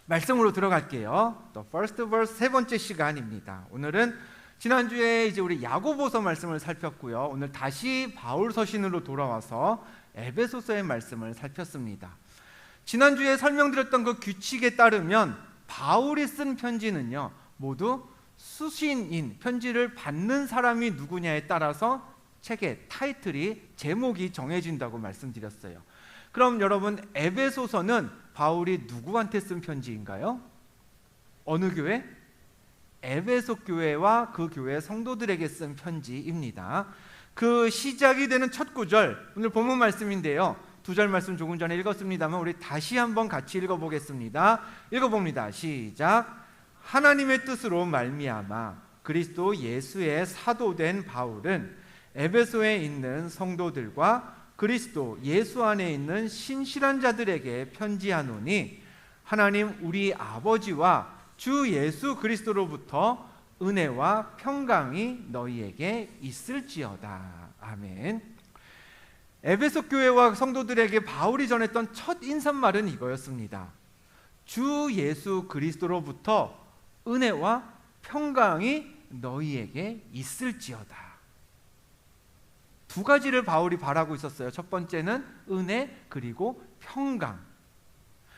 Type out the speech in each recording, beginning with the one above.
말씀으로 들어갈게요. The first verse 세 번째 시간입니다. 오늘은 지난주에 이제 우리 야고보서 말씀을 살폈고요. 오늘 다시 바울 서신으로 돌아와서 에베소서의 말씀을 살폈습니다. 지난주에 설명드렸던 그 규칙에 따르면 바울이 쓴 편지는요, 모두 수신인, 편지를 받는 사람이 누구냐에 따라서 책의 타이틀이, 제목이 정해진다고 말씀드렸어요. 그럼 여러분, 에베소서는 바울이 누구한테 쓴 편지인가요? 어느 교회? 에베소 교회와 그 교회 성도들에게 쓴 편지입니다. 그 시작이 되는 첫 구절, 오늘 본문 말씀인데요. 두 절 말씀 조금 전에 읽었습니다만 우리 다시 한번 같이 읽어보겠습니다. 읽어봅니다. 시작. 하나님의 뜻으로 말미암아 그리스도 예수의 사도된 바울은 에베소에 있는 성도들과 그리스도 예수 안에 있는 신실한 자들에게 편지하노니 하나님 우리 아버지와 주 예수 그리스도로부터 은혜와 평강이 너희에게 있을지어다. 아멘. 에베소 교회와 성도들에게 바울이 전했던 첫 인사말은 이거였습니다. 주 예수 그리스도로부터 은혜와 평강이 너희에게 있을지어다. 두 가지를 바울이 바라고 있었어요. 첫 번째는 은혜, 그리고 평강.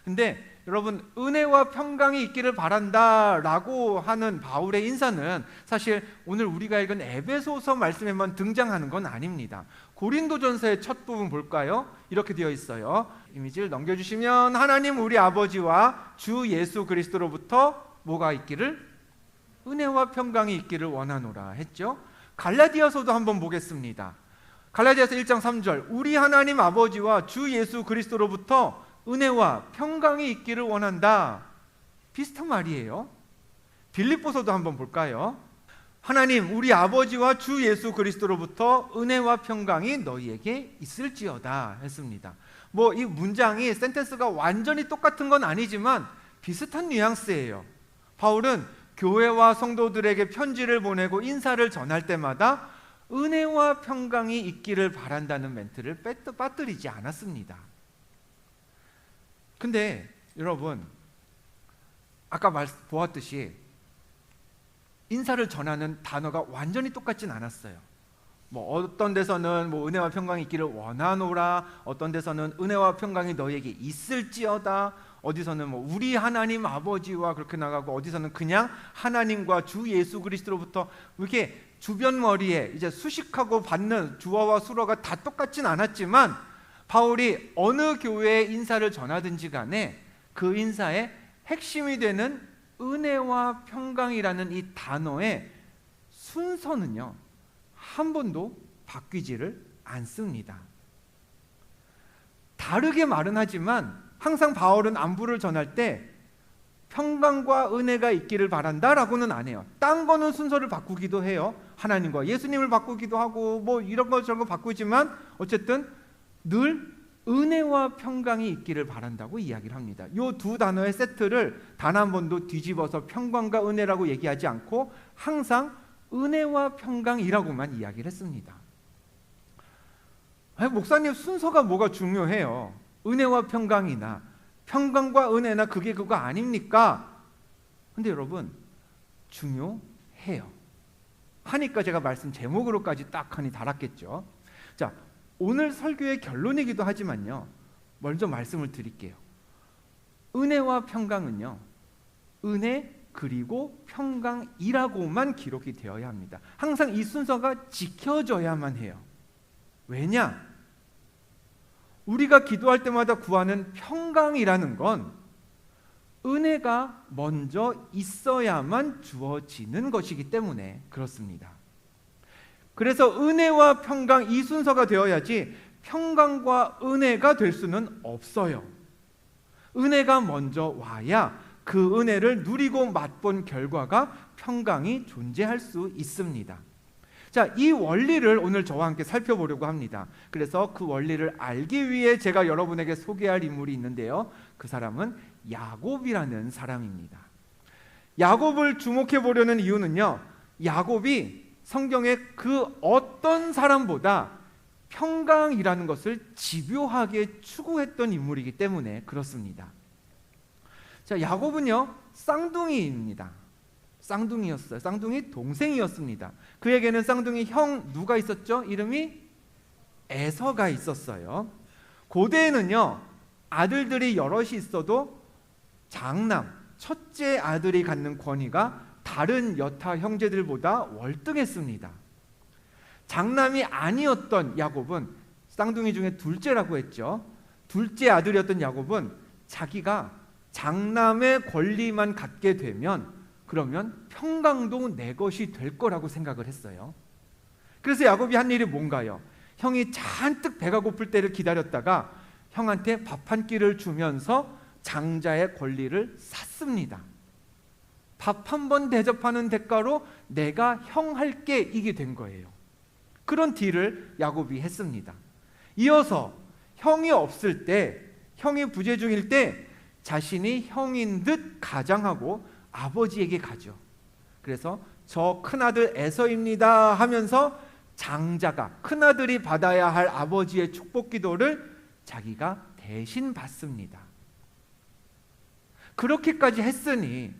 근데 여러분, 은혜와 평강이 있기를 바란다라고 하는 바울의 인사는 사실 오늘 우리가 읽은 에베소서 말씀에만 등장하는 건 아닙니다. 고린도전서의 첫 부분 볼까요? 이렇게 되어 있어요. 이미지를 넘겨주시면 하나님 우리 아버지와 주 예수 그리스도로부터 뭐가 있기를? 은혜와 평강이 있기를 원하노라 했죠. 갈라디아서도 한번 보겠습니다. 갈라디아서 1장 3절, 우리 하나님 아버지와 주 예수 그리스도로부터 은혜와 평강이 있기를 원한다. 비슷한 말이에요. 빌립보서도 한번 볼까요? 하나님 우리 아버지와 주 예수 그리스도로부터 은혜와 평강이 너희에게 있을지어다 했습니다. 뭐 이 문장이, 센텐스가 완전히 똑같은 건 아니지만 비슷한 뉘앙스예요. 바울은 교회와 성도들에게 편지를 보내고 인사를 전할 때마다 은혜와 평강이 있기를 바란다는 멘트를 빠뜨리지 않았습니다. 근데 여러분, 아까 보았듯이 인사를 전하는 단어가 완전히 똑같진 않았어요. 뭐 어떤 데서는 뭐 은혜와 평강이 있기를 원하노라, 어떤 데서는 은혜와 평강이 너희에게 있을지어다, 어디서는 뭐 우리 하나님 아버지와 그렇게 나가고, 어디서는 그냥 하나님과 주 예수 그리스도로부터, 이렇게 주변 머리에 이제 수식하고 받는 주어와 수어가 다 똑같진 않았지만 바울이 어느 교회에 인사를 전하든지 간에 그 인사의 핵심이 되는 은혜와 평강이라는 이 단어의 순서는요, 한 번도 바뀌지를 않습니다. 다르게 말은 하지만 항상 바울은 안부를 전할 때 평강과 은혜가 있기를 바란다라고는 안 해요. 딴 거는 순서를 바꾸기도 해요. 하나님과 예수님을 바꾸기도 하고 뭐 이런 거 저런 거 바꾸지만 어쨌든 늘 은혜와 평강이 있기를 바란다고 이야기를 합니다. 이 두 단어의 세트를 단 한 번도 뒤집어서 평강과 은혜라고 얘기하지 않고 항상 은혜와 평강이라고만 이야기를 했습니다. 아니, 목사님 순서가 뭐가 중요해요? 은혜와 평강이나 평강과 은혜나 그게 그거 아닙니까? 근데 여러분, 중요해요. 하니까 제가 말씀 제목으로까지 딱 하니 달았겠죠. 자, 오늘 설교의 결론이기도 하지만요, 먼저 말씀을 드릴게요. 은혜와 평강은요, 은혜 그리고 평강이라고만 기록이 되어야 합니다. 항상 이 순서가 지켜져야만 해요. 왜냐? 우리가 기도할 때마다 구하는 평강이라는 건 은혜가 먼저 있어야만 주어지는 것이기 때문에 그렇습니다. 그래서 은혜와 평강, 이 순서가 되어야지 평강과 은혜가 될 수는 없어요. 은혜가 먼저 와야 그 은혜를 누리고 맛본 결과가 평강이 존재할 수 있습니다. 자, 이 원리를 오늘 저와 함께 살펴보려고 합니다. 그래서 그 원리를 알기 위해 제가 여러분에게 소개할 인물이 있는데요. 그 사람은 야곱이라는 사람입니다. 야곱을 주목해 보려는 이유는요, 야곱이 성경의 그 어떤 사람보다 평강이라는 것을 집요하게 추구했던 인물이기 때문에 그렇습니다. 자, 야곱은요 쌍둥이입니다. 쌍둥이였어요. 쌍둥이 동생이었습니다. 그에게는 쌍둥이 형 누가 있었죠? 이름이 에서가 있었어요. 고대에는요 아들들이 여럿이 있어도 장남, 첫째 아들이 갖는 권위가 다른 여타 형제들보다 월등했습니다. 장남이 아니었던 야곱은, 쌍둥이 중에 둘째라고 했죠. 둘째 아들이었던 야곱은 자기가 장남의 권리만 갖게 되면 그러면 평강도 내 것이 될 거라고 생각을 했어요. 그래서 야곱이 한 일이 뭔가요? 형이 잔뜩 배가 고플 때를 기다렸다가 형한테 밥 한 끼를 주면서 장자의 권리를 샀습니다. 밥 한 번 대접하는 대가로 내가 형 할게, 이게 된 거예요. 그런 딜을 야곱이 했습니다. 이어서 형이 없을 때, 형이 부재 중일 때 자신이 형인 듯 가장하고 아버지에게 가죠. 그래서 저 큰아들 에서입니다 하면서 장자가, 큰아들이 받아야 할 아버지의 축복 기도를 자기가 대신 받습니다. 그렇게까지 했으니,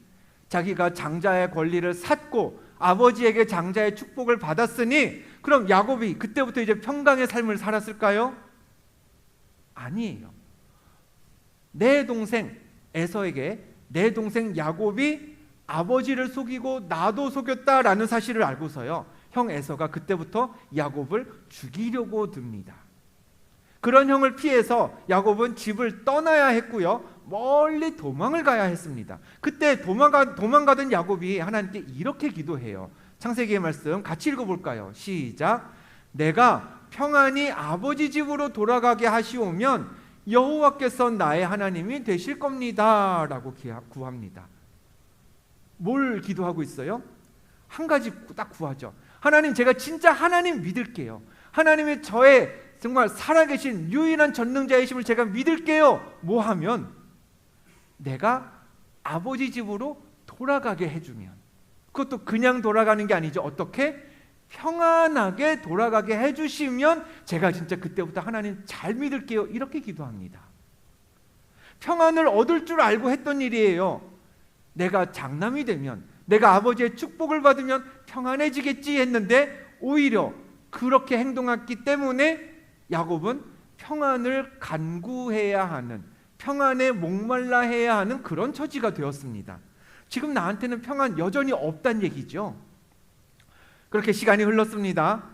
자기가 장자의 권리를 샀고 아버지에게 장자의 축복을 받았으니, 그럼 야곱이 그때부터 이제 평강의 삶을 살았을까요? 아니에요. 내 동생 에서에게 내 동생 야곱이 아버지를 속이고 나도 속였다라는 사실을 알고서요, 형 에서가 그때부터 야곱을 죽이려고 듭니다. 그런 형을 피해서 야곱은 집을 떠나야 했고요, 멀리 도망을 가야 했습니다. 그때 도망가던 야곱이 하나님께 이렇게 기도해요. 창세기의 말씀 같이 읽어볼까요? 시작. 내가 평안히 아버지 집으로 돌아가게 하시오면 여호와께서 나의 하나님이 되실 겁니다 라고 구합니다. 뭘 기도하고 있어요? 한 가지 딱 구하죠. 하나님, 제가 진짜 하나님 믿을게요. 하나님이 저의 정말 살아계신 유일한 전능자이심을 제가 믿을게요. 뭐 하면? 내가 아버지 집으로 돌아가게 해주면. 그것도 그냥 돌아가는 게 아니죠. 어떻게? 평안하게 돌아가게 해주시면 제가 진짜 그때부터 하나님 잘 믿을게요. 이렇게 기도합니다. 평안을 얻을 줄 알고 했던 일이에요. 내가 장남이 되면, 내가 아버지의 축복을 받으면 평안해지겠지 했는데 오히려 그렇게 행동했기 때문에 야곱은 평안을 간구해야 하는, 평안에 목말라 해야 하는 그런 처지가 되었습니다. 지금 나한테는 평안 여전히 없단 얘기죠. 그렇게 시간이 흘렀습니다.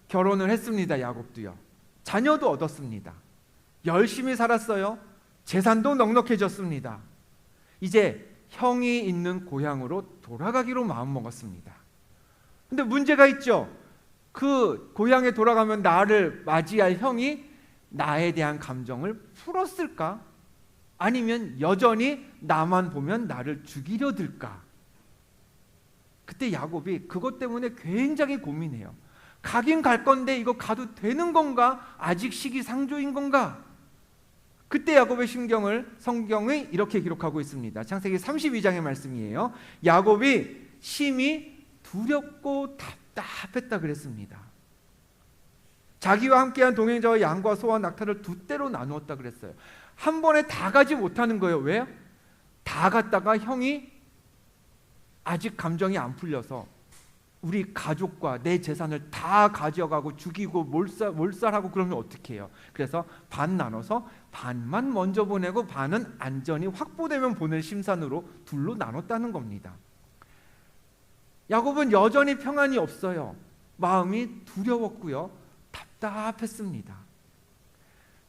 결혼을 했습니다. 야곱도요. 자녀도 얻었습니다. 열심히 살았어요. 재산도 넉넉해졌습니다. 이제 형이 있는 고향으로 돌아가기로 마음먹었습니다. 근데 문제가 있죠. 그 고향에 돌아가면 나를 맞이할 형이 나에 대한 감정을 풀었을까? 아니면 여전히 나만 보면 나를 죽이려 들까? 그때 야곱이 그것 때문에 굉장히 고민해요. 가긴 갈 건데 이거 가도 되는 건가? 아직 시기상조인 건가? 그때 야곱의 심경을 성경이 이렇게 기록하고 있습니다. 창세기 32장의 말씀이에요. 야곱이 심히 두렵고 답답했다 그랬습니다. 자기와 함께한 동행자와 양과 소와 낙타를 두 떼로 나누었다 그랬어요. 한 번에 다 가지 못하는 거예요. 왜요? 다 갔다가 형이 아직 감정이 안 풀려서 우리 가족과 내 재산을 다 가져가고 죽이고 몰살하고 그러면 어떻게 해요? 그래서 반 나눠서 반만 먼저 보내고 반은 안전이 확보되면 보낼 심산으로 둘로 나눴다는 겁니다. 야곱은 여전히 평안이 없어요. 마음이 두려웠고요, 답답했습니다.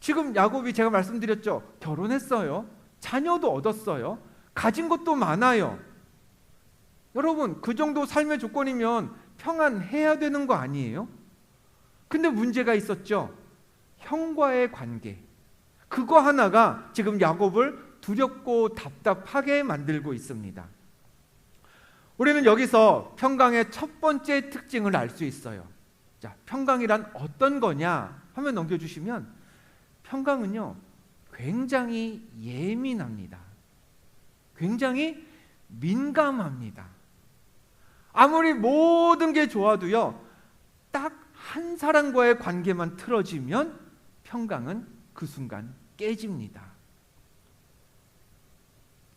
지금 야곱이 제가 말씀드렸죠. 결혼했어요. 자녀도 얻었어요. 가진 것도 많아요. 여러분, 그 정도 삶의 조건이면 평안해야 되는 거 아니에요? 근데 문제가 있었죠. 형과의 관계. 그거 하나가 지금 야곱을 두렵고 답답하게 만들고 있습니다. 우리는 여기서 평강의 첫 번째 특징을 알 수 있어요. 자, 평강이란 어떤 거냐? 화면 넘겨주시면, 평강은요, 굉장히 예민합니다. 굉장히 민감합니다. 아무리 모든 게 좋아도요, 딱 한 사람과의 관계만 틀어지면 평강은 그 순간 깨집니다.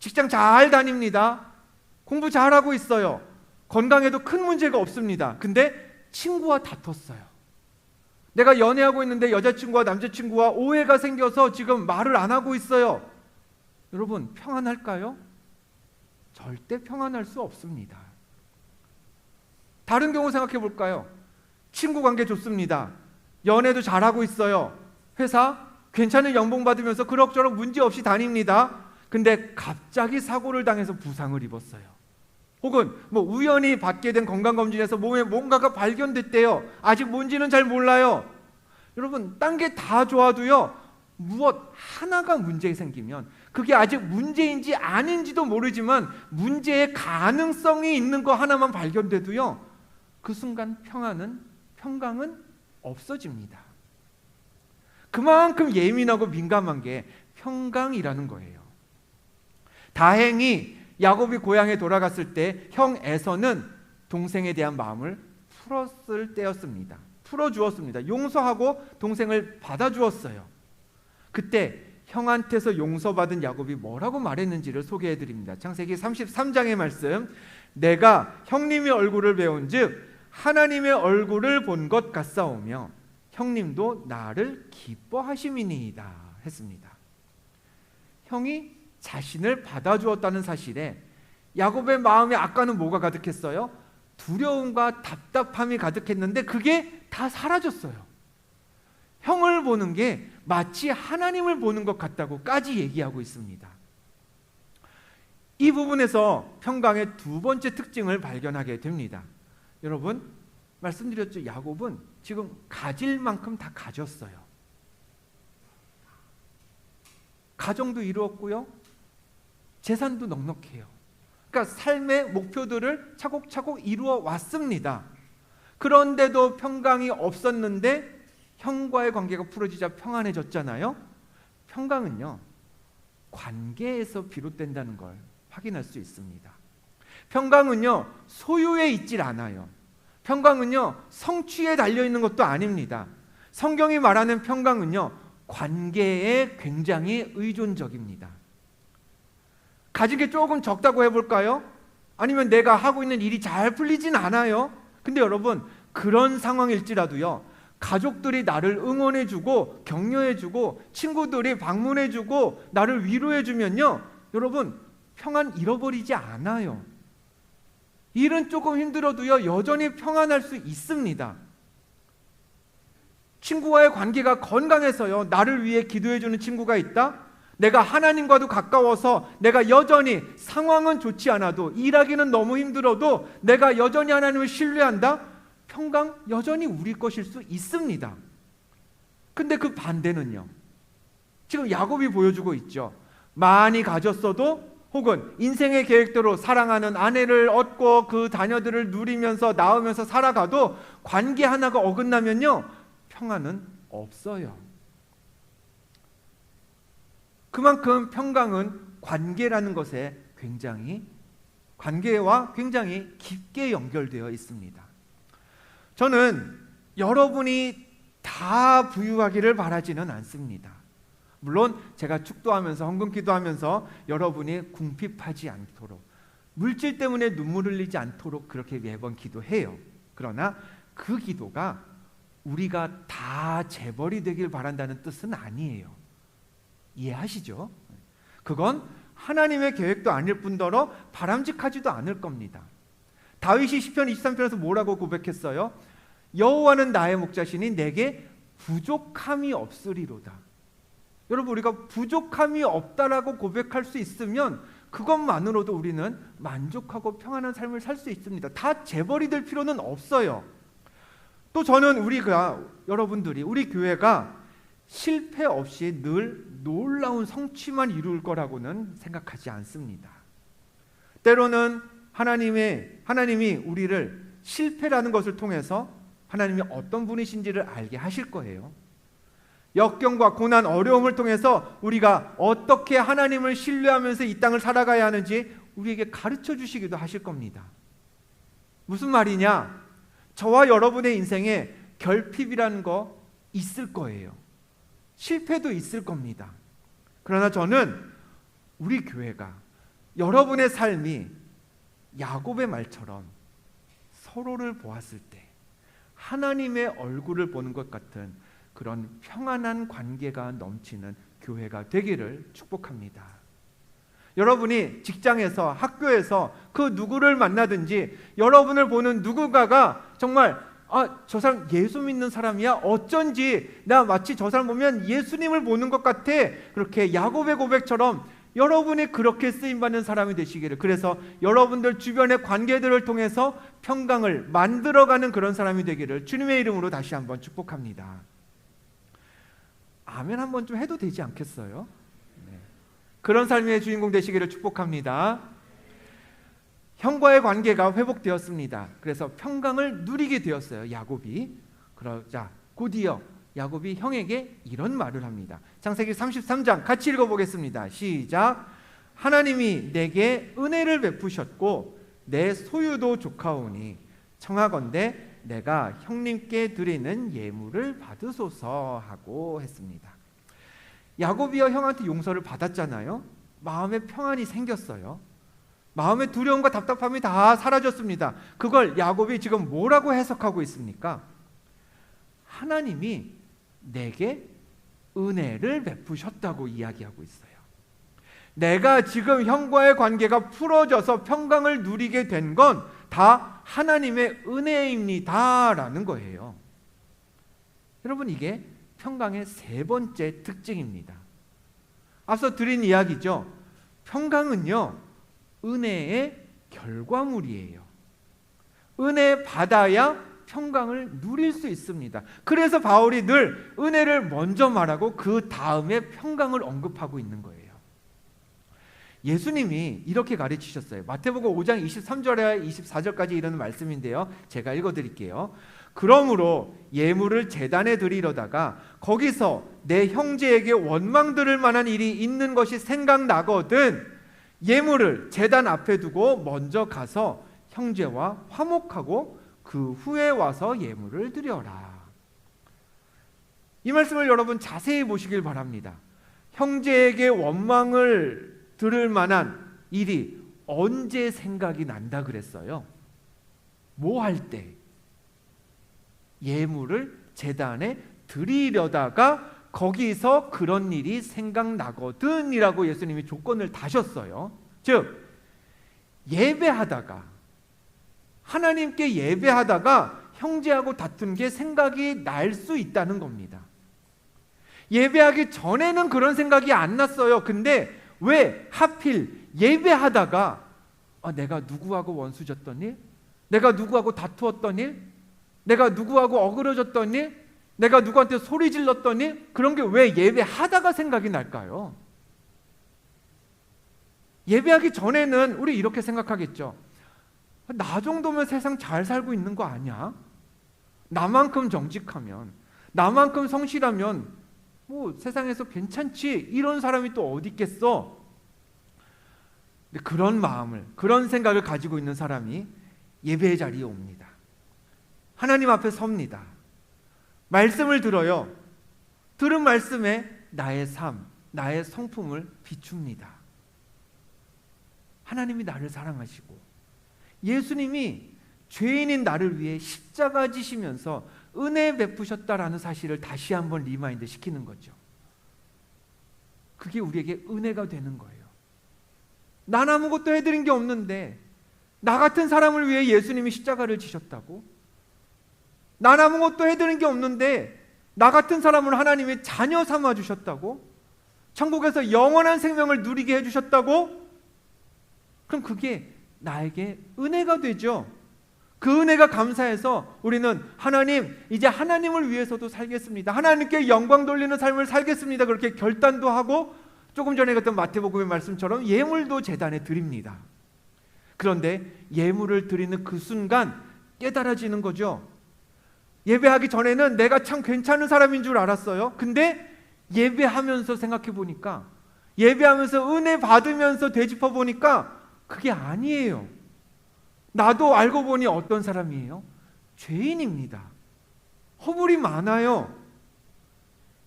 직장 잘 다닙니다. 공부 잘하고 있어요. 건강에도 큰 문제가 없습니다. 근데 친구와 다퉜어요. 내가 연애하고 있는데 여자친구와 남자친구와 오해가 생겨서 지금 말을 안 하고 있어요. 여러분, 평안할까요? 절대 평안할 수 없습니다. 다른 경우 생각해 볼까요? 친구 관계 좋습니다. 연애도 잘하고 있어요. 회사 괜찮은 연봉 받으면서 그럭저럭 문제 없이 다닙니다. 근데 갑자기 사고를 당해서 부상을 입었어요. 혹은 우연히 받게 된 건강검진에서 몸에 뭔가가 발견됐대요. 아직 뭔지는 잘 몰라요. 여러분, 딴 게 다 좋아도요, 무엇 하나가 문제 생기면 그게 아직 문제인지 아닌지도 모르지만 문제의 가능성이 있는 거 하나만 발견돼도요, 그 순간 평강은 없어집니다. 그만큼 예민하고 민감한 게 평강이라는 거예요. 다행히 야곱이 고향에 돌아갔을 때 형 에서는 동생에 대한 마음을 풀었을 때였습니다. 풀어주었습니다. 용서하고 동생을 받아주었어요. 그때 형한테서 용서받은 야곱이 뭐라고 말했는지를 소개해드립니다. 창세기 33장의 말씀. 내가 형님의 얼굴을 배운즉 하나님의 얼굴을 본 것 같사오며 형님도 나를 기뻐하심이니이다 했습니다. 형이 자신을 받아주었다는 사실에 야곱의 마음에 아까는 뭐가 가득했어요? 두려움과 답답함이 가득했는데 그게 다 사라졌어요. 형을 보는 게 마치 하나님을 보는 것 같다고까지 얘기하고 있습니다. 이 부분에서 평강의 두 번째 특징을 발견하게 됩니다. 여러분, 말씀드렸죠. 야곱은 지금 가질 만큼 다 가졌어요. 가정도 이루었고요, 재산도 넉넉해요. 그러니까 삶의 목표들을 차곡차곡 이루어 왔습니다. 그런데도 평강이 없었는데 형과의 관계가 풀어지자 평안해졌잖아요. 평강은요, 관계에서 비롯된다는 걸 확인할 수 있습니다. 평강은요, 소유에 있질 않아요. 평강은요, 성취에 달려있는 것도 아닙니다. 성경이 말하는 평강은요, 관계에 굉장히 의존적입니다. 가진 게 조금 적다고 해볼까요? 아니면 내가 하고 있는 일이 잘 풀리진 않아요. 근데 여러분, 그런 상황일지라도요, 가족들이 나를 응원해주고 격려해주고 친구들이 방문해주고 나를 위로해주면요, 여러분, 평안 잃어버리지 않아요. 일은 조금 힘들어도요, 여전히 평안할 수 있습니다. 친구와의 관계가 건강해서요, 나를 위해 기도해주는 친구가 있다? 내가 하나님과도 가까워서 내가 여전히 상황은 좋지 않아도, 일하기는 너무 힘들어도 내가 여전히 하나님을 신뢰한다? 평강 여전히 우리 것일 수 있습니다. 근데 그 반대는요, 지금 야곱이 보여주고 있죠. 많이 가졌어도, 혹은 인생의 계획대로 사랑하는 아내를 얻고 그 자녀들을 누리면서 낳으면서 살아가도 관계 하나가 어긋나면요, 평안은 없어요. 그만큼 평강은 관계라는 것에 관계와 굉장히 깊게 연결되어 있습니다. 저는 여러분이 다 부유하기를 바라지는 않습니다. 물론 제가 축도하면서 헌금 기도하면서 여러분이 궁핍하지 않도록, 물질 때문에 눈물 흘리지 않도록 그렇게 매번 기도해요. 그러나 그 기도가 우리가 다 재벌이 되길 바란다는 뜻은 아니에요. 이해하시죠? 그건 하나님의 계획도 아닐 뿐더러 바람직하지도 않을 겁니다. 다윗이 시편 23편에서 뭐라고 고백했어요? 여호와는 나의 목자시니 내게 부족함이 없으리로다. 여러분, 우리가 부족함이 없다라고 고백할 수 있으면 그것만으로도 우리는 만족하고 평안한 삶을 살 수 있습니다. 다 재벌이 될 필요는 없어요. 또 저는 여러분들이, 우리 교회가 실패 없이 늘 놀라운 성취만 이룰 거라고는 생각하지 않습니다. 때로는 하나님이 우리를 실패라는 것을 통해서 하나님이 어떤 분이신지를 알게 하실 거예요. 역경과 고난, 어려움을 통해서 우리가 어떻게 하나님을 신뢰하면서 이 땅을 살아가야 하는지 우리에게 가르쳐 주시기도 하실 겁니다. 무슨 말이냐? 저와 여러분의 인생에 결핍이라는 거 있을 거예요. 실패도 있을 겁니다. 그러나 저는 우리 교회가 여러분의 삶이 야곱의 말처럼 서로를 보았을 때 하나님의 얼굴을 보는 것 같은 그런 평안한 관계가 넘치는 교회가 되기를 축복합니다. 여러분이 직장에서, 학교에서 그 누구를 만나든지 여러분을 보는 누군가가 정말 저 사람 예수 믿는 사람이야? 어쩐지 나 마치 저 사람 보면 예수님을 보는 것 같아. 그렇게 야곱의 고백처럼 여러분이 그렇게 쓰임받는 사람이 되시기를, 그래서 여러분들 주변의 관계들을 통해서 평강을 만들어가는 그런 사람이 되기를 주님의 이름으로 다시 한번 축복합니다. 아멘 한번 좀 해도 되지 않겠어요? 네. 그런 삶의 주인공 되시기를 축복합니다. 형과의 관계가 회복되었습니다. 그래서 평강을 누리게 되었어요, 야곱이. 그러자 곧이어 야곱이 형에게 이런 말을 합니다. 창세기 33장 같이 읽어보겠습니다. 시작. 하나님이 내게 은혜를 베푸셨고 내 소유도 좋카오니 청하건대 내가 형님께 드리는 예물을 받으소서 하고 했습니다. 야곱이요 형한테 용서를 받았잖아요. 마음에 평안이 생겼어요. 마음의 두려움과 답답함이 다 사라졌습니다. 그걸 야곱이 지금 뭐라고 해석하고 있습니까? 하나님이 내게 은혜를 베푸셨다고 이야기하고 있어요. 내가 지금 형과의 관계가 풀어져서 평강을 누리게 된 건 다 하나님의 은혜입니다 라는 거예요. 여러분, 이게 평강의 세 번째 특징입니다. 앞서 드린 이야기죠. 평강은요, 은혜의 결과물이에요. 은혜 받아야 평강을 누릴 수 있습니다. 그래서 바울이 늘 은혜를 먼저 말하고 그 다음에 평강을 언급하고 있는 거예요. 예수님이 이렇게 가르치셨어요. 마태복음 5장 23절에 24절까지 이르는 말씀인데요, 제가 읽어드릴게요. 그러므로 예물을 제단에 드리려다가 거기서 내 형제에게 원망 들을 만한 일이 있는 것이 생각나거든 예물을 제단 앞에 두고 먼저 가서 형제와 화목하고 그 후에 와서 예물을 드려라. 이 말씀을 여러분 자세히 보시길 바랍니다. 형제에게 원망을 들을 만한 일이 언제 생각이 난다 그랬어요? 뭐 할 때? 예물을 제단에 드리려다가 거기서 그런 일이 생각나거든 이라고 예수님이 조건을 다셨어요. 즉 예배하다가, 하나님께 예배하다가 형제하고 다툰 게 생각이 날 수 있다는 겁니다. 예배하기 전에는 그런 생각이 안 났어요. 근데 왜 하필 예배하다가 내가 누구하고 원수졌던 일? 내가 누구하고 다투었던 일? 내가 누구하고 어그러졌던 일? 내가 누구한테 소리 질렀던 일? 그런 게 왜 예배하다가 생각이 날까요? 예배하기 전에는 우리 이렇게 생각하겠죠. 나 정도면 세상 잘 살고 있는 거 아니야? 나만큼 정직하면, 나만큼 성실하면 뭐 세상에서 괜찮지, 이런 사람이 또 어디 있겠어? 근데 그런 마음을, 그런 생각을 가지고 있는 사람이 예배의 자리에 옵니다. 하나님 앞에 섭니다. 말씀을 들어요. 들은 말씀에 나의 삶, 나의 성품을 비춥니다. 하나님이 나를 사랑하시고 예수님이 죄인인 나를 위해 십자가 지시면서 은혜 베푸셨다라는 사실을 다시 한번 리마인드 시키는 거죠. 그게 우리에게 은혜가 되는 거예요. 난 아무것도 해드린 게 없는데 나 같은 사람을 위해 예수님이 십자가를 지셨다고? 난 아무것도 해드린 게 없는데 나 같은 사람을 하나님이 자녀 삼아 주셨다고? 천국에서 영원한 생명을 누리게 해주셨다고? 그럼 그게 나에게 은혜가 되죠. 그 은혜가 감사해서 우리는 하나님, 이제 하나님을 위해서도 살겠습니다. 하나님께 영광 돌리는 삶을 살겠습니다. 그렇게 결단도 하고 조금 전에 갔던 마태복음의 말씀처럼 예물도 제단에 드립니다. 그런데 예물을 드리는 그 순간 깨달아지는 거죠. 예배하기 전에는 내가 참 괜찮은 사람인 줄 알았어요. 근데 예배하면서 생각해 보니까, 예배하면서 은혜 받으면서 되짚어 보니까 그게 아니에요. 나도 알고 보니 어떤 사람이에요? 죄인입니다. 허물이 많아요.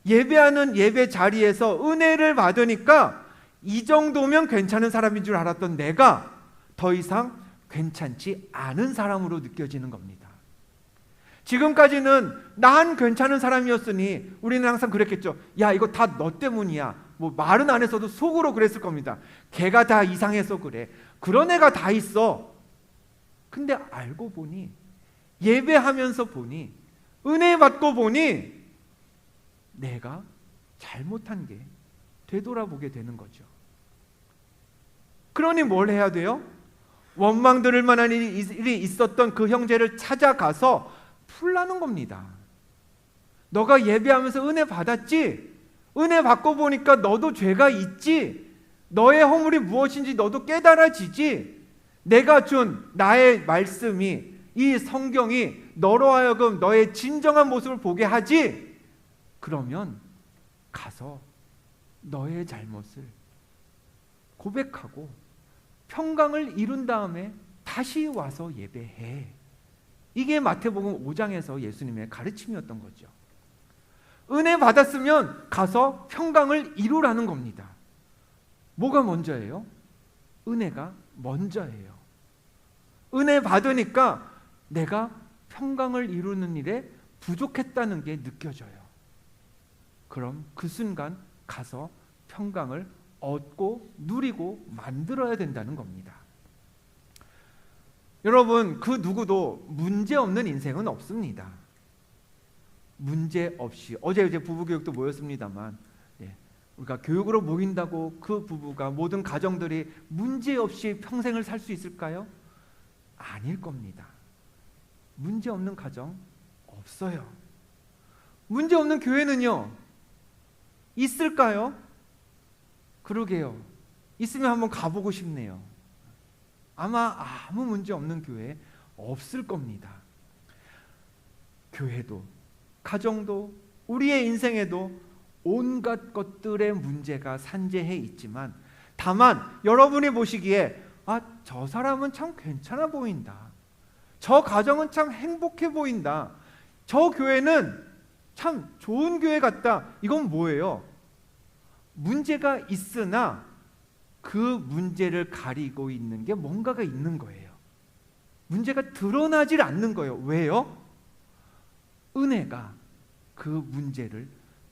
예배하는 예배 자리에서 은혜를 받으니까 이 정도면 괜찮은 사람인 줄 알았던 내가 더 이상 괜찮지 않은 사람으로 느껴지는 겁니다. 지금까지는 난 괜찮은 사람이었으니 우리는 항상 그랬겠죠. 야, 이거 다 너 때문이야. 뭐 말은 안 했어도 속으로 그랬을 겁니다. 걔가 다 이상해서 그래. 그런 애가 다 있어. 근데 알고 보니, 예배하면서 보니, 은혜 받고 보니 내가 잘못한 게 되돌아보게 되는 거죠. 그러니 뭘 해야 돼요? 원망 들을 만한 일이 있었던 그 형제를 찾아가서 풀라는 겁니다. 너가 예배하면서 은혜 받았지? 은혜 받고 보니까 너도 죄가 있지? 너의 허물이 무엇인지 너도 깨달아지지? 내가 준 나의 말씀이, 이 성경이 너로 하여금 너의 진정한 모습을 보게 하지? 그러면 가서 너의 잘못을 고백하고 평강을 이룬 다음에 다시 와서 예배해. 이게 마태복음 5장에서 예수님의 가르침이었던 거죠. 은혜 받았으면 가서 평강을 이루라는 겁니다. 뭐가 먼저예요? 은혜가 먼저예요. 은혜 받으니까 내가 평강을 이루는 일에 부족했다는 게 느껴져요. 그럼 그 순간 가서 평강을 얻고 누리고 만들어야 된다는 겁니다. 여러분, 그 누구도 문제 없는 인생은 없습니다. 문제 없이, 어제 이제 부부교육도 모였습니다만, 우리가 교육으로 모인다고 그 부부가, 모든 가정들이 문제 없이 평생을 살 수 있을까요? 아닐 겁니다. 문제 없는 가정 없어요. 문제 없는 교회는요, 있을까요? 그러게요. 있으면 한번 가보고 싶네요. 아마 아무 문제 없는 교회 없을 겁니다. 교회도, 가정도, 우리의 인생에도 온갖 것들의 문제가 산재해 있지만, 다만 여러분이 보시기에 저 사람은 참 괜찮아 보인다. 저 가정은 참 행복해 보인다. 저 교회는 참 좋은 교회 같다. 이건 뭐예요? 문제가 있으나 그 문제를 가리고 있는 게 뭔가가 있는 거예요. 문제가 드러나질 않는 거예요. 왜요? 은혜가 그 문제를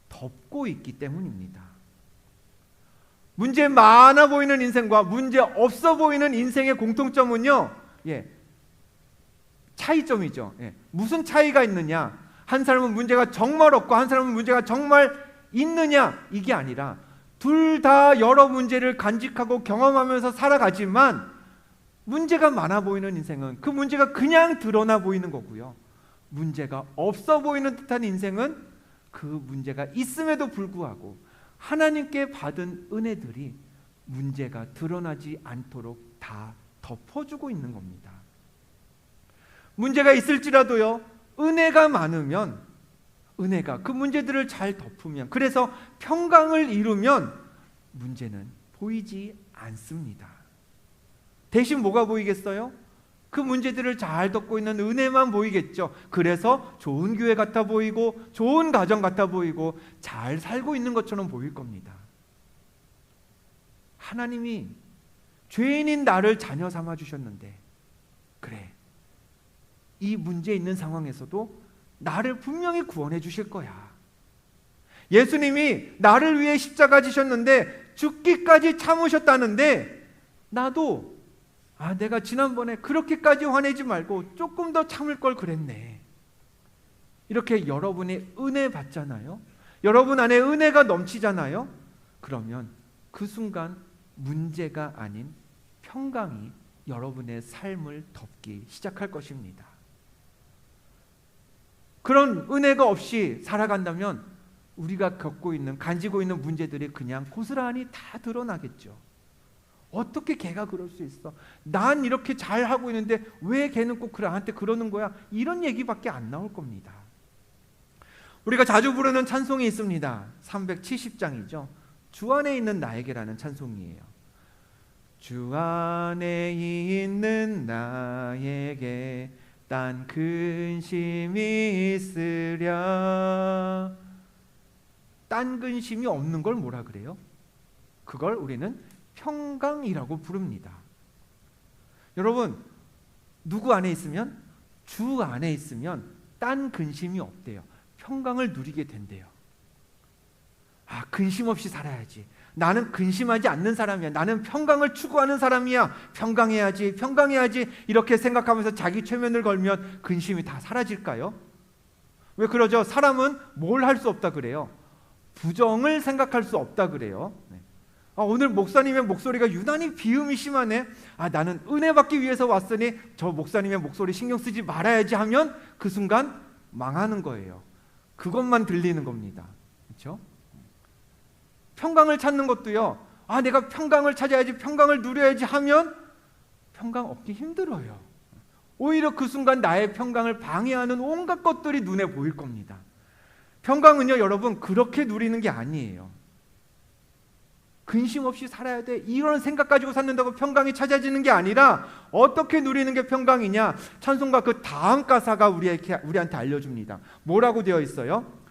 덮고 있기 때문입니다. 문제 많아 보이는 인생과 문제 없어 보이는 인생의 공통점은요, 차이점이죠. 무슨 차이가 있느냐? 한 사람은 문제가 정말 없고 한 사람은 문제가 정말 있느냐? 이게 아니라 둘 다 여러 문제를 간직하고 경험하면서 살아가지만, 문제가 많아 보이는 인생은 그 문제가 그냥 드러나 보이는 거고요, 문제가 없어 보이는 듯한 인생은 그 문제가 있음에도 불구하고 하나님께 받은 은혜들이 문제가 드러나지 않도록 다 덮어주고 있는 겁니다. 문제가 있을지라도요, 은혜가 많으면, 은혜가 그 문제들을 잘 덮으면, 그래서 평강을 이루면 문제는 보이지 않습니다. 대신 뭐가 보이겠어요? 그 문제들을 잘 덮고 있는 은혜만 보이겠죠. 그래서 좋은 교회 같아 보이고 좋은 가정 같아 보이고 잘 살고 있는 것처럼 보일 겁니다. 하나님이 죄인인 나를 자녀 삼아 주셨는데, 그래, 이 문제 있는 상황에서도 나를 분명히 구원해 주실 거야. 예수님이 나를 위해 십자가 지셨는데 죽기까지 참으셨다는데, 나도 내가 지난번에 그렇게까지 화내지 말고 조금 더 참을 걸 그랬네. 이렇게 여러분이 은혜 받잖아요. 여러분 안에 은혜가 넘치잖아요. 그러면 그 순간 문제가 아닌 평강이 여러분의 삶을 덮기 시작할 것입니다. 그런 은혜가 없이 살아간다면 우리가 겪고 있는, 가지고 있는 문제들이 그냥 고스란히 다 드러나겠죠. 어떻게 걔가 그럴 수 있어? 난 이렇게 잘하고 있는데 왜 걔는 꼭 나한테 그러는 거야? 이런 얘기밖에 안 나올 겁니다. 우리가 자주 부르는 찬송이 있습니다. 370장이죠. 주 안에 있는 나에게라는 찬송이에요. 주 안에 있는 나에게 딴 근심이 있으랴. 딴 근심이 없는 걸 뭐라 그래요? 그걸 우리는 평강이라고 부릅니다. 여러분, 누구 안에 있으면, 주 안에 있으면 딴 근심이 없대요. 평강을 누리게 된대요. 근심 없이 살아야지. 나는 근심하지 않는 사람이야. 나는 평강을 추구하는 사람이야. 평강해야지, 평강해야지. 이렇게 생각하면서 자기 최면을 걸면 근심이 다 사라질까요? 왜 그러죠? 사람은 뭘 할 수 없다 그래요? 부정을 생각할 수 없다 그래요. 오늘 목사님의 목소리가 유난히 비음이 심하네. 나는 은혜 받기 위해서 왔으니 저 목사님의 목소리 신경 쓰지 말아야지 하면 그 순간 망하는 거예요. 그것만 들리는 겁니다. 그렇죠? 평강을 찾는 것도요. 내가 평강을 찾아야지, 평강을 누려야지 하면 평강 얻기 힘들어요. 오히려 그 순간 나의 평강을 방해하는 온갖 것들이 눈에 보일 겁니다. 평강은요, 여러분, 그렇게 누리는 게 아니에요. 근심 없이 살아야 돼, 이런 생각 가지고 살는다고 평강이 찾아지는 게 아니라 어떻게 누리는 게 평강이냐? 찬송가 그 다음 가사가 우리한테 알려줍니다. 뭐라고 되어 있어요?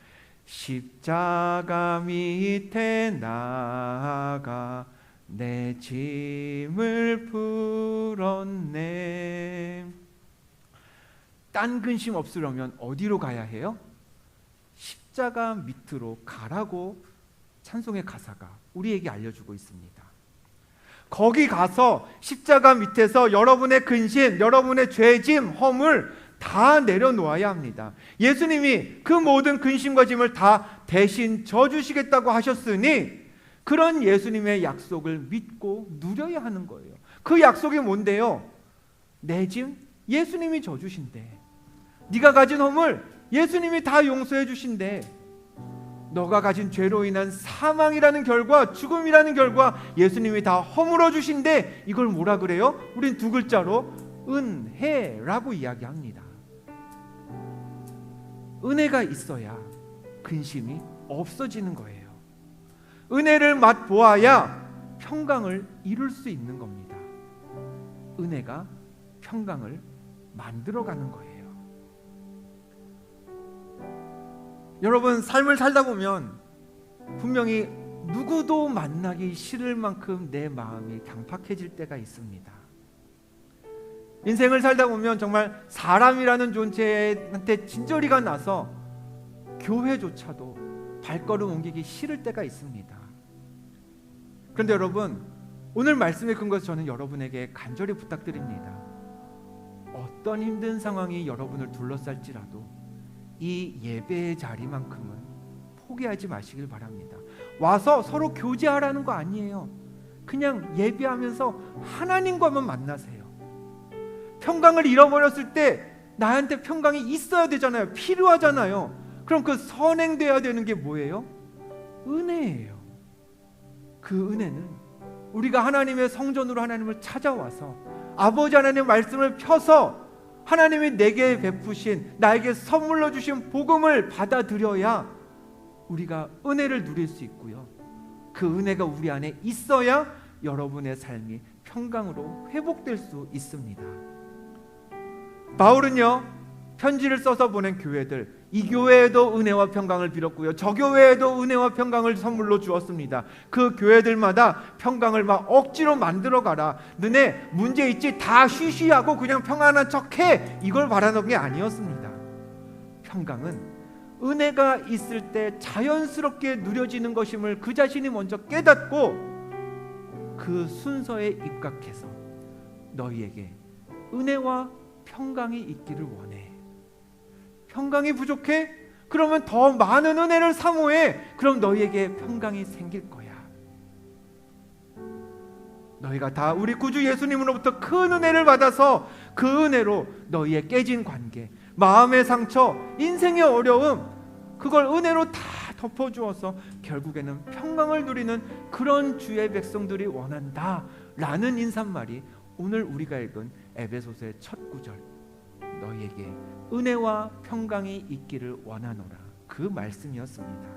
십자가 밑에 나아가 내 짐을 풀었네. 딴 근심 없으려면 어디로 가야 해요? 십자가 밑으로 가라고 찬송의 가사가 우리에게 알려주고 있습니다. 거기 가서 십자가 밑에서 여러분의 근심, 여러분의 죄짐, 허물 다 내려놓아야 합니다. 예수님이 그 모든 근심과 짐을 다 대신 져주시겠다고 하셨으니 그런 예수님의 약속을 믿고 누려야 하는 거예요. 그 약속이 뭔데요? 내 짐 예수님이 져주신대. 네가 가진 허물 예수님이 다 용서해 주신대. 너가 가진 죄로 인한 사망이라는 결과, 죽음이라는 결과 예수님이 다 허물어 주신대. 이걸 뭐라 그래요? 우린 두 글자로 은혜라고 이야기합니다. 은혜가 있어야 근심이 없어지는 거예요. 은혜를 맛보아야 평강을 이룰 수 있는 겁니다. 은혜가 평강을 만들어가는 거예요. 여러분, 삶을 살다 보면 분명히 누구도 만나기 싫을 만큼 내 마음이 강팍해질 때가 있습니다. 인생을 살다 보면 정말 사람이라는 존재한테 진저리가 나서 교회조차도 발걸음 옮기기 싫을 때가 있습니다. 그런데 여러분, 오늘 말씀에 근거해서 저는 여러분에게 간절히 부탁드립니다. 어떤 힘든 상황이 여러분을 둘러쌀지라도 이 예배의 자리만큼은 포기하지 마시길 바랍니다. 와서 서로 교제하라는 거 아니에요. 그냥 예배하면서 하나님과만 만나세요. 평강을 잃어버렸을 때 나한테 평강이 있어야 되잖아요. 필요하잖아요. 그럼 그 선행돼야 되는 게 뭐예요? 은혜예요. 그 은혜는 우리가 하나님의 성전으로 하나님을 찾아와서 아버지 하나님의 말씀을 펴서 하나님이 내게 베푸신, 나에게 선물로 주신 복음을 받아들여야 우리가 은혜를 누릴 수 있고요. 그 은혜가 우리 안에 있어야 여러분의 삶이 평강으로 회복될 수 있습니다. 바울은요, 편지를 써서 보낸 교회들, 이 교회에도 은혜와 평강을 빌었고요, 저 교회에도 은혜와 평강을 선물로 주었습니다. 그 교회들마다 평강을 막 억지로 만들어 가라, 너네 문제 있지, 다 쉬쉬하고 그냥 평안한 척해, 이걸 바라는 게 아니었습니다. 평강은 은혜가 있을 때 자연스럽게 누려지는 것임을 그 자신이 먼저 깨닫고 그 순서에 입각해서 너희에게 은혜와 평강이 있기를 원해. 평강이 부족해? 그러면 더 많은 은혜를 사모해. 그럼 너희에게 평강이 생길 거야. 너희가 다 우리 구주 예수님으로부터 큰 은혜를 받아서 그 은혜로 너희의 깨진 관계, 마음의 상처, 인생의 어려움, 그걸 은혜로 다 덮어주어서 결국에는 평강을 누리는 그런 주의 백성들이 원한다 라는 인사말이 오늘 우리가 읽은 에베소서의 첫 구절, 너희에게 은혜와 평강이 있기를 원하노라, 그 말씀이었습니다.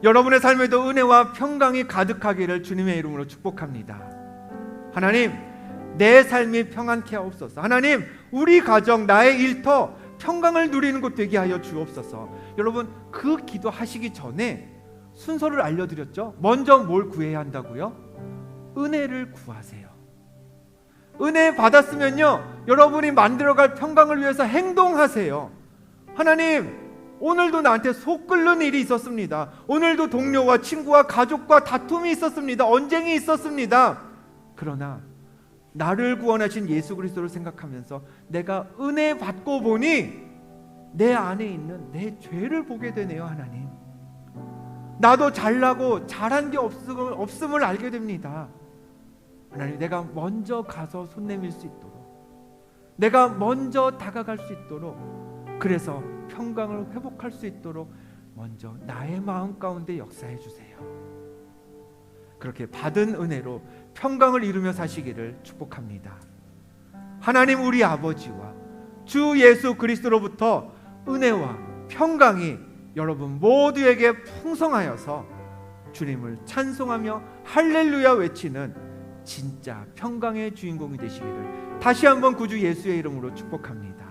여러분의 삶에도 은혜와 평강이 가득하기를 주님의 이름으로 축복합니다. 하나님, 내 삶이 평안케 하옵소서. 하나님, 우리 가정, 나의 일터 평강을 누리는 것 되게 하여 주옵소서. 여러분, 그 기도하시기 전에 순서를 알려드렸죠. 먼저 뭘 구해야 한다고요? 은혜를 구하세요. 은혜 받았으면요, 여러분이 만들어갈 평강을 위해서 행동하세요. 하나님, 오늘도 나한테 속 끓는 일이 있었습니다. 오늘도 동료와 친구와 가족과 다툼이 있었습니다. 언쟁이 있었습니다. 그러나 나를 구원하신 예수 그리스도를 생각하면서 내가 은혜 받고 보니 내 안에 있는 내 죄를 보게 되네요. 하나님, 나도 잘나고 잘한 게 없음을 알게 됩니다. 하나님, 내가 먼저 가서 손 내밀 수 있도록, 내가 먼저 다가갈 수 있도록, 그래서 평강을 회복할 수 있도록 먼저 나의 마음 가운데 역사해 주세요. 그렇게 받은 은혜로 평강을 이루며 사시기를 축복합니다. 하나님 우리 아버지와 주 예수 그리스도로부터 은혜와 평강이 여러분 모두에게 풍성하여서 주님을 찬송하며 할렐루야 외치는 진짜 평강의 주인공이 되시기를 다시 한번 구주 예수의 이름으로 축복합니다.